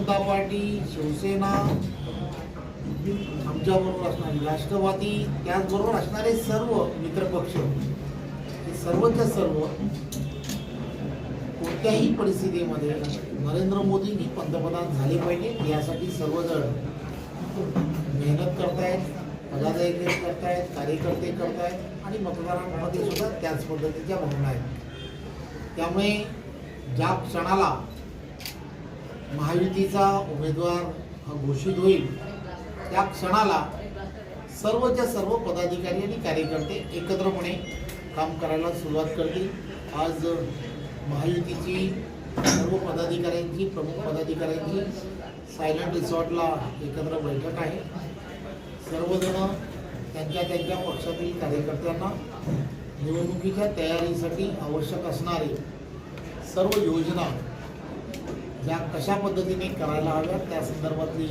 जनता party, Shiv Sena, आमच्याबरोबर असणारी राष्ट्रवादी, त्याचबरोबर असणारे सर्व मित्रपक्ष, हे सर्वच्या सर्व कोणत्याही परिस्थितीमध्ये नरेंद्र मोदींनी पंतप्रधान झाले पाहिजे यासाठी सर्वजण मेहनत करतायत, पदाधिकारी करतायत, कार्यकर्ते करतायत आणि मतदारांमध्ये सुद्धा त्याच पद्धतीच्या भावना आहेत. त्यामुळे ज्या क्षणाला महायुतीचा उमेदवार घोषित होईल त्या क्षणाला सर्वच्या सर्व पदाधिकारी आणि कार्यकर्ते एकत्रपणे काम करायला सुरुवात करतील. आज महायुतीची सर्व पदाधिकाऱ्यांची, प्रमुख पदाधिकाऱ्यांची सायलेंट रिसॉर्टला एकत्र बैठक आहे. सर्वजण त्यांच्या त्यांच्या पक्षातील कार्यकर्त्यांना निवडणुकीच्या तयारीसाठी आवश्यक असणारे सर्व योजना ज्या कशा पद्धतीने करायला हव्यात त्या संदर्भातली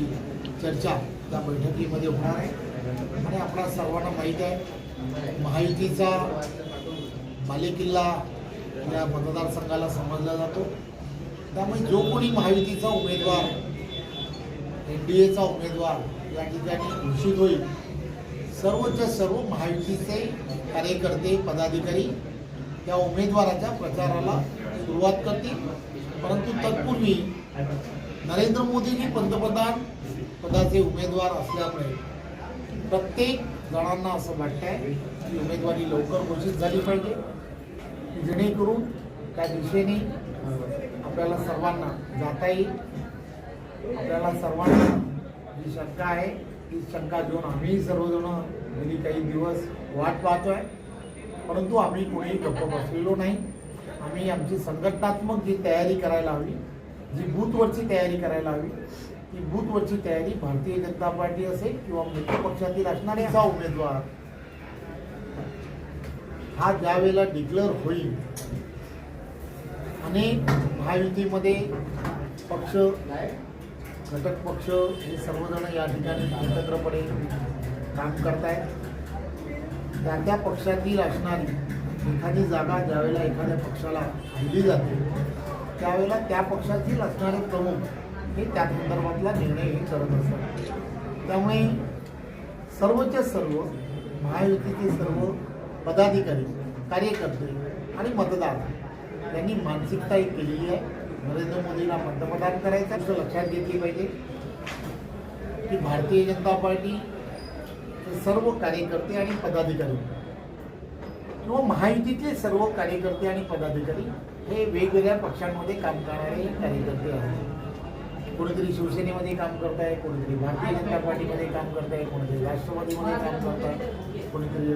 चर्चा त्या बैठकीमध्ये होणार आहे. आणि आपल्या सर्वांना माहीत आहे, महायुतीचा बालेकिल्ला या मतदारसंघाला समजला जातो. त्यामुळे जो कोणी महायुतीचा उमेदवार, NDAचा उमेदवार या ठिकाणी घोषित होईल, सर्वच्या सर्व महायुतीचे कार्यकर्ते, पदाधिकारी त्या उमेदवाराच्या प्रचाराला सुरुवात करतील. परंतु तत्पूर्वी नरेंद्र मोदींनी पंतप्रधान पदाचे उमेदवार असल्यामुळे प्रत्येक जणांना असं वाटतंय की उमेदवारी लवकर घोषित झाली पाहिजे, जेणेकरून त्या दिशेने आपल्याला सर्वांना जाता येईल. आपल्याला सर्वांना जी शंका आहे ती शंका घेऊन आम्ही सर्वजण गेली काही दिवस वाट पाहतोय, परंतु आम्ही कोणीही गप्प बसलेलो नाही. आम्ही आमची संघटनात्मक जी तयारी करायला हवी, जी बूथवरची तयारी करायला हवी, ती बूथवरची तयारी भारतीय जनता पार्टी असेल किंवा मित्र पक्षातील असणारे असा उमेदवार हा ज्या वेळेला डिक्लेअर होईल, अनेक महायुतीमध्ये पक्ष, घटक पक्ष हे सर्वजण या ठिकाणी एकत्रपणे काम करतायत. त्या पक्षातील असणारी एखादी जागा ज्यावेळेला एखाद्या पक्षाला दिली जाते त्यावेळेला त्या पक्षातील असणारे प्रमुख हे त्या संदर्भातला निर्णय हे करत असतात. त्यामुळे सर्वच्या सर्व महायुतीचे सर्व पदाधिकारी, कार्यकर्ते आणि मतदार यांनी मानसिकता एक केलेली आहे. नरेंद्र मोदींना पंतप्रधान करायचं असं लक्षात घेतली पाहिजे की भारतीय जनता पार्टी सर्व कार्यकर्ते आणि पदाधिकारी किंवा महायुतीतले सर्व कार्यकर्ते आणि पदाधिकारी हे वेगवेगळ्या पक्षांमध्ये काम करणारे कार्यकर्ते आहेत. कोणीतरी शिवसेनेमध्ये काम करत आहे, कोणीतरी भारतीय जनता पार्टीमध्ये काम करत आहे, कोणीतरी राष्ट्रवादीमध्ये काम करत आहे, कोणीतरी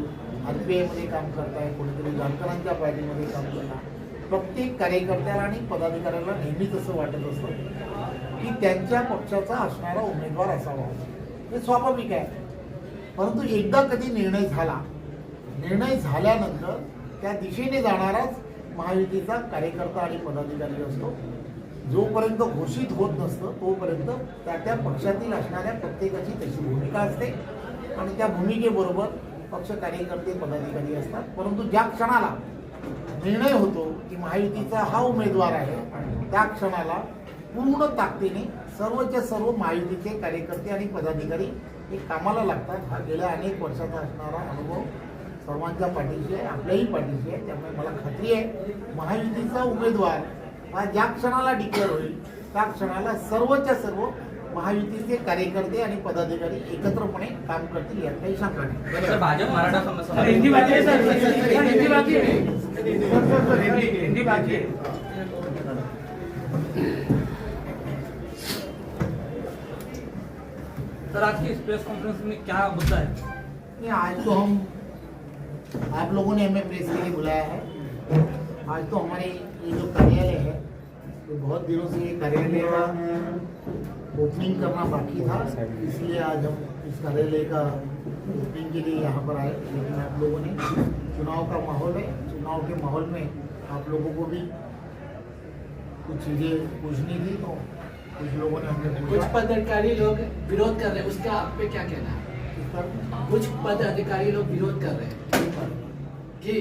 RPIमध्ये काम करत आहे, कोणीतरी जानकरांच्या पार्टीमध्ये काम करत आहे. प्रत्येक कार्यकर्त्याला आणि पदाधिकाऱ्याला नेहमीच असं वाटत असतं की त्यांच्या पक्षाचा असणारा उमेदवार असावा, हे स्वाभाविक आहे. परंतु एकदा कधी निर्णय झाला, निर्णय झाल्यानंतर त्या दिशेने जाणाराच महायुतीचा कार्यकर्ता आणि पदाधिकारी असतो. जोपर्यंत घोषित होत नसतं तोपर्यंत त्या त्या पक्षातील असणाऱ्या प्रत्येकाची तशी भूमिका असते आणि त्या भूमिकेबरोबर पक्ष, कार्यकर्ते, पदाधिकारी असतात. परंतु ज्या क्षणाला निर्णय होतो की महायुतीचा हा उमेदवार आहे, त्या क्षणाला पूर्ण ताकदीने सर्वच्या सर्व महायुतीचे कार्यकर्ते आणि पदाधिकारी हे कामाला लागतात. हा गेल्या अनेक वर्षाचा असणारा अनुभव सर्वांच्या पाठीशी आहे, आपल्याही पाठीशी आहे. त्यामुळे मला खात्री आहे महायुतीचा उमेदवार हा ज्या क्षणाला डिक्लेअर होईल त्या क्षणाला सर्वच्या सर्व महायुतीचे कार्यकर्ते आणि पदाधिकारी एकत्रपणे काम करतील, यात काही शंका नाही. भाजप मराठा समाज सर, आज की इस प्रेस कॉन्फ्रेंस में क्या मुद्दा है? नहीं, आज तो हम आप लोगों ने हमें प्रेस के लिए बुलाया है. आज तो हमारे ये जो कार्यालय है तो बहुत दिनों से ये कार्यालय का ओपनिंग करना बाकी था, इसलिए आज हम इस कार्यालय का ओपनिंग के लिए यहाँ पर आए. लेकिन आप लोगों ने, चुनाव का माहौल है, चुनाव के माहौल में आप लोगों को भी कुछ चीज़ें पूछनी थी तो कुछ लोगों ने हमने कुछ पदाधिकारी लोग विरोध कर रहे हैं, उसका आप पे क्या कहना है? कुछ पदाधिकारी लोग विरोध कर रहे हैं कि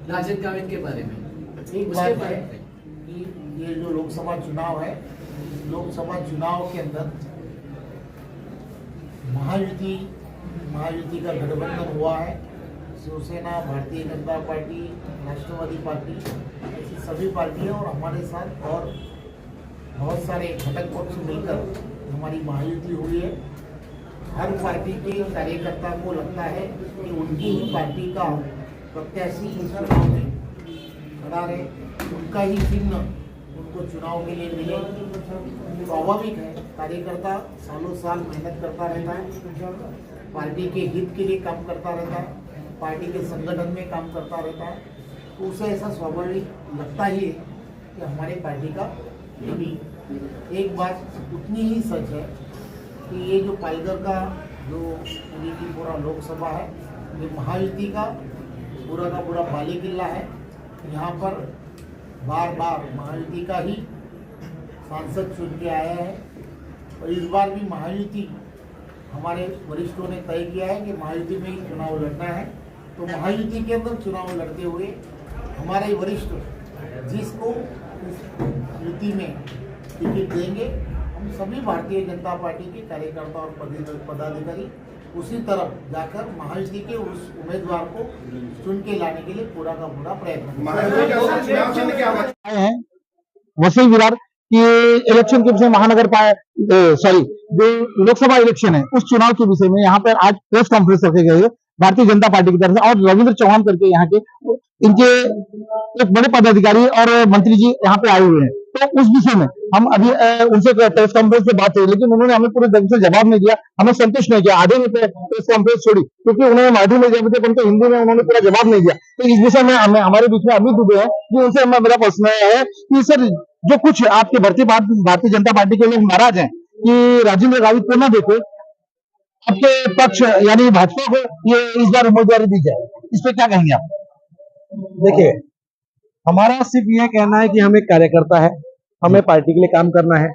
राजन गावित के बारे में, एक बात है कि ये जो लोकसभा चुनाव है लोकसभा चुनाव के अंदर महायुति का गठबंधन हुआ है। शिवसेना, भारतीय जनता पार्टी, राष्ट्रवादी पार्टी, ऐसी सभी पार्टियां और हमारे साथ और बहुत सारे घटक पक्ष मिलकर हमारी महायुति हुई है। हर पार्टी के कार्यकर्ता को लगता है कि उनकी ही पार्टी का प्रत्याशी इस चुनाव में खड़ा रहे, उनका ही चिन्ह उनको चुनाव के लिए मिले। स्वाभाविक है, कार्यकर्ता सालों साल मेहनत करता रहता है, पार्टी के हित के लिए काम करता रहता है, पार्टी के संगठन में काम करता रहता है, तो उसे ऐसा स्वाभाविक लगता ही है कि हमारे पार्टी का भी। एक बात उतनी ही सच है कि ये जो पालघर का जो पूरी की पूरा लोकसभा है, ये महायुति का पूरा बाले किला है। यहाँ पर बार बार महायुति का ही सांसद चुन के आया है और इस बार भी महायुति, हमारे वरिष्ठों ने तय किया है कि महायुति में ही चुनाव लड़ना है। तो महायुति के अंदर चुनाव लड़ते हुए हमारे वरिष्ठ जिसको इस युति में टिकट देंगे, हम सभी भारतीय जनता पार्टी के कार्यकर्ता और पदाधिकारी उसी तरफ जाकर महायुति के उस उम्मीदवार को चुन के लाने के लिए पूरा का पूरा प्रयत्न हैं। वसई विरार की इलेक्शन के विषय महानगर जो लोकसभा इलेक्शन है उस चुनाव के विषय में यहाँ पर आज प्रेस कॉन्फ्रेंस रखे गए हैं भारतीय जनता पार्टी की तरफ से, और रविंद्र चौहान करके यहाँ के इनके एक बड़े पदाधिकारी और मंत्री जी यहाँ पे आए हुए हैं। तो उस विषय में हम अभी उनसे प्रेस कॉन्फ्रेंस से बात हुई, लेकिन उन्होंने हमें पूरे ढंग से जवाब नहीं दिया, हमें संतुष्ट नहीं किया। आधे में प्रेस कॉन्फ्रेंस छोड़ी क्योंकि उन्होंने मराठी में जब थे उनको हिंदी में उन्होंने पूरा जवाब नहीं दिया। तो इस विषय में हमारे बीच में अमित दुबे है कि उनसे मेरा प्रश्न है कि सर, जो कुछ आपके भारतीय जनता पार्टी के लोग नाराज हैं कि राजेंद्र गावित को न देखे, आपके पक्ष यानी भाजपा को ये इस बार उम्मीदवारी दी जाए, इस पे क्या कहेंगे आप? देखिए, हमारा सिर्फ यह कहना है कि हम एक कार्यकर्ता है, हमें पार्टी के लिए काम करना है।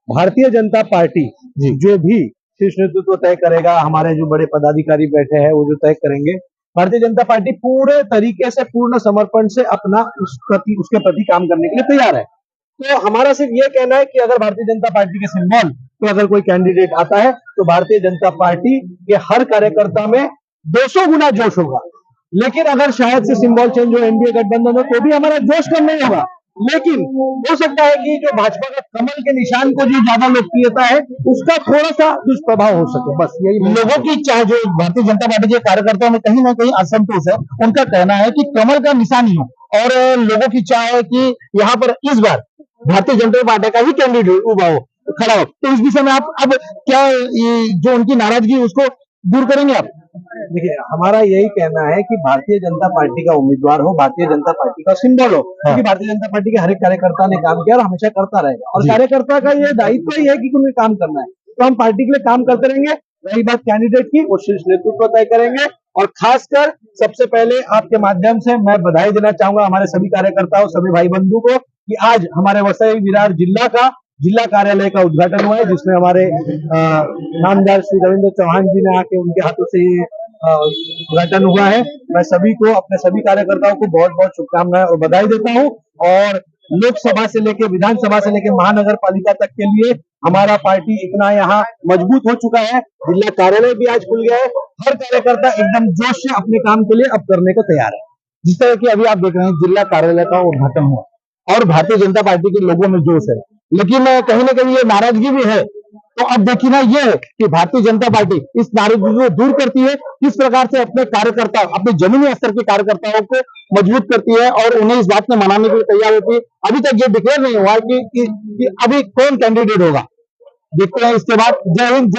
भारतीय जनता पार्टी जो भी शीर्ष नेतृत्व तय करेगा, हमारे जो बड़े पदाधिकारी बैठे हैं वो जो तय करेंगे, भारतीय जनता पार्टी पूरे तरीके से पूर्ण समर्पण से अपना उसके प्रति काम करने के लिए तैयार है। तो हमारा सिर्फ ये कहना है कि अगर भारतीय जनता पार्टी के सिंबल तो अगर कोई कैंडिडेट आता है तो भारतीय जनता पार्टी के हर कार्यकर्ता में 200 गुना जोश होगा। लेकिन अगर शायद से सिंबल चेंज हो, एनडीए गठबंधन हो, तो भी हमारा जोश कम नहीं होगा। लेकिन हो सकता है कि जो भाजपा का कमल के निशान को जो ज्यादा लोकप्रियता है उसका थोड़ा सा दुष्प्रभाव हो सके, बस यही लोगों की इच्छा है। जो भारतीय जनता पार्टी के कार्यकर्ताओं में कहीं ना कहीं असंतोष है, उनका कहना है कि कमल का निशान ही हो, और लोगों की इच्छा है कि यहाँ पर इस बार भारतीय जनता पार्टी का ही कैंडिडेट खड़ा हो। तो इस विषय में आप अब क्या जो उनकी नाराजगी उसको दूर करेंगे आप? देखिए, हमारा यही कहना है कि भारतीय जनता पार्टी का उम्मीदवार हो, भारतीय जनता पार्टी का सिंबल हो, क्योंकि भारतीय जनता पार्टी के हर एक कार्यकर्ता ने काम किया और हमेशा करता रहेगा, और कार्यकर्ता का ये दायित्व ही है कि उन्हें काम करना है। तो हम पार्टी के लिए काम करते रहेंगे। रही बात कैंडिडेट की, वो शीर्ष नेतृत्व तय करेंगे। और खासकर सबसे पहले आपके माध्यम से मैं बधाई देना चाहूंगा हमारे सभी कार्यकर्ताओं, सभी भाई बंधु को कि आज हमारे वसई विरार जिला का जिला कार्यालय का उद्घाटन हुआ है, जिसमें हमारे नामदार श्री रविंद्र चौहान जी ने आके उनके हाथों से उद्घाटन हुआ है। मैं सभी को, अपने सभी कार्यकर्ताओं को बहुत बहुत शुभकामनाएं और बधाई देता हूं। और लोकसभा से लेकर विधानसभा से लेकर महानगर पालिका तक के लिए हमारा पार्टी इतना यहाँ मजबूत हो चुका है, जिला कार्यालय भी आज खुल गया है। हर कार्यकर्ता एकदम जोश से अपने काम के लिए अब करने को तैयार है। जिस तरह की अभी आप देख रहे हैं जिला कार्यालय का उद्घाटन हुआ और भारतीय जनता पार्टी के लोगों में जोश है, लेकिन कहीं ना कहीं ये नाराजगी भी है। तो अब देखिए ना, ये है कि भारतीय जनता पार्टी इस नाराजगी को दूर करती है, किस प्रकार से अपने कार्यकर्ता, अपने जमीनी स्तर के कार्यकर्ताओं को मजबूत करती है और उन्हें इस बात में मनाने के लिए तैयार होती है। अभी तक ये डिक्लेयर नहीं हुआ कि अभी कौन कैंडिडेट होगा, देखते हैं इसके बाद। जय हिंद।